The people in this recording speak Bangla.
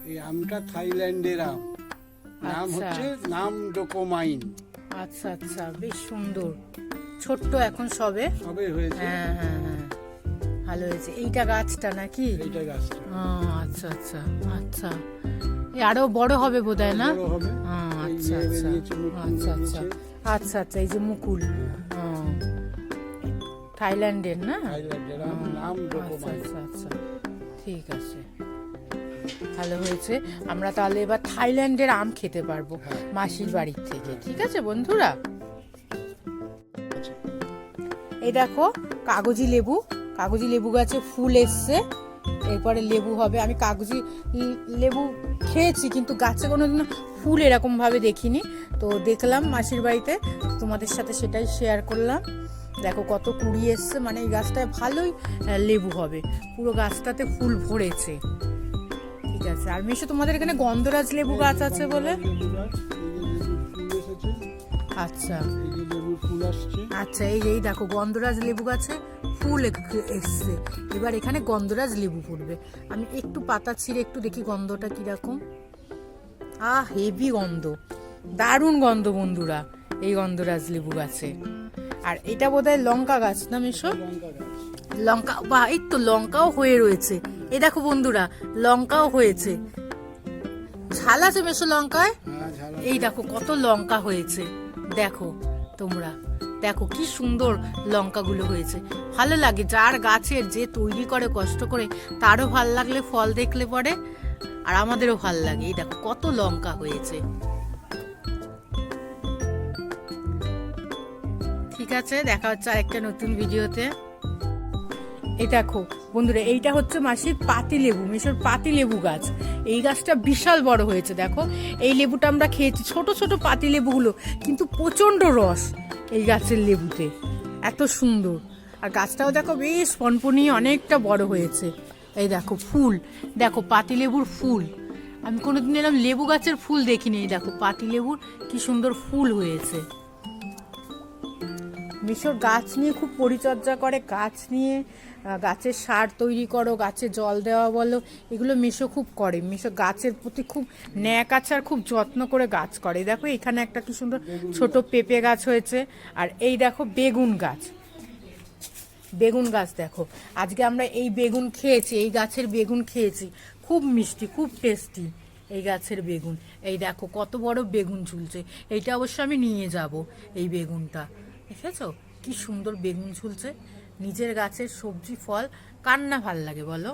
এই আমটা থাইল্যান্ডের আম, নাম আচ্ছা। হচ্ছে নাম ডোকোমাইন। আচ্ছা আচ্ছা, বেশ সুন্দর, ছোট্ট এখন সবে সবে হয়েছে হ্যাঁ হ্যাঁ হ্যাঁ, ভালো হয়েছে। এইটা গাছটা নাকি? এইটা গাছটা। আচ্ছা আচ্ছা আচ্ছা, এই আরো বড় হবে বোধহয় না? বড় হবে। এই আচ্ছা যে আচ্ছা বেরিয়েছে, মুকুল আচ্ছা আচ্ছা বেরিয়েছে। আচ্ছা আচ্ছা, এই যে মুকুল, থাইল্যান্ডের না? থাইল্যান্ডের আম, নাম আচ্ছা ডোকোমাইন। আচ্ছা আচ্ছা, ঠিক আছে, ভালো হয়েছে। আমরা তাহলে এবার থাইল্যান্ডের আম খেতে পারবো হ্যাঁ। মাসির বাড়ির থেকে। ঠিক আছে বন্ধুরা, এই দেখো কাগজি লেবু, কাগজি লেবু গাছে ফুল এসছে, এরপরে লেবু হবে। আমি কাগজি লেবু খেয়েছি কিন্তু গাছে কোনোদিনও ফুল এরকম ভাবে দেখিনি, তো দেখলাম মাসির বাড়িতে, তোমাদের সাথে সেটাই শেয়ার করলাম। দেখো কত কুড়ি এসছে, মানে এই গাছটায় ভালোই লেবু হবে, পুরো গাছটাতে ফুল ভরেছে। ঠিক আছে, আর মিশো তোমাদের এখানে গন্ধরাজ লেবু গাছ আছে বলে? লেবু গাছ, এই যে লেবুর ফুল এসেছে, আচ্ছা এই যে লেবুর ফুল আসছে। আচ্ছা, এই দেখো গন্ধরাজ লেবু গাছে ফুল এসছে, এবার এখানে গন্ধরাজ লেবু পড়বে। আমি একটু পাতা ছিঁড়ে একটু দেখি গন্ধটা কিরকম। হেভি গন্ধ, দারুণ গন্ধ বন্ধুরা এই গন্ধরাজ লেবু গাছে। আর এটা বোধহয় লঙ্কা গাছ না মিশো? লঙ্কা গাছ। লঙ্কা, বা এই তো লঙ্কাও হয়ে রয়েছে, এই দেখো বন্ধুরা লঙ্কাও হয়েছে। ঝাল আছে মেশো লঙ্কায়? হ্যাঁ, ঝাল। এই দেখো কত লঙ্কা হয়েছে, দেখো তোমরা, দেখো কি সুন্দর লঙ্কাগুলো হয়েছে। ভালো লাগে, যার গাছের যে তৈরি করে কষ্ট করে, তারও ভাল লাগলে ফল দেখলে পরে, আর আমাদেরও ভাল লাগে। এই দেখো কত লঙ্কা হয়েছে। ঠিক আছে, দেখা হচ্ছে আরেকটা নতুন ভিডিওতে। এই দেখো বন্ধুরা, এইটা হচ্ছে মাসির পাতি লেবু, মিশর পাতি লেবু গাছ। এই গাছটা বিশাল বড় হয়েছে, দেখো এই লেবুটা আমরা খেয়েছি, ছোট ছোট পাতি লেবুগুলো, কিন্তু প্রচন্ড রস এই গাছের লেবুতে, এত সুন্দর। আর গাছটাও দেখো বেশ পনপনিয়ে অনেকটা বড় হয়েছে। এই দেখো ফুল, দেখো পাতি লেবুর ফুল, আমি কোনোদিন এরকম লেবু গাছের ফুল দেখিনি। এই দেখো পাতি লেবুর কি সুন্দর ফুল হয়েছে। মিশর গাছ নিয়ে খুব পরিচর্যা করে, গাছ নিয়ে গাছের সার তৈরি করো, গাছে জল দেওয়া বলো, এগুলো মিশো খুব করে। মিশো গাছের প্রতি খুব ন্যাক আছে আর খুব যত্ন করে গাছ করে। দেখো এখানে একটা কি সুন্দর ছোট পেঁপে গাছ হয়েছে, আর এই দেখো বেগুন গাছ, বেগুন গাছ দেখো, আজকে আমরা এই বেগুন খেয়েছি, এই গাছের বেগুন খেয়েছি, খুব মিষ্টি, খুব টেস্টি এই গাছের বেগুন। এই দেখো কত বড় বেগুন ঝুলছে, এইটা অবশ্য আমি নিয়ে যাব এই বেগুনটা। দেখেছো কি সুন্দর বেগুন ঝুলছে, নিজের গাছের সবজি ফল কার না ভাল লাগে বলো?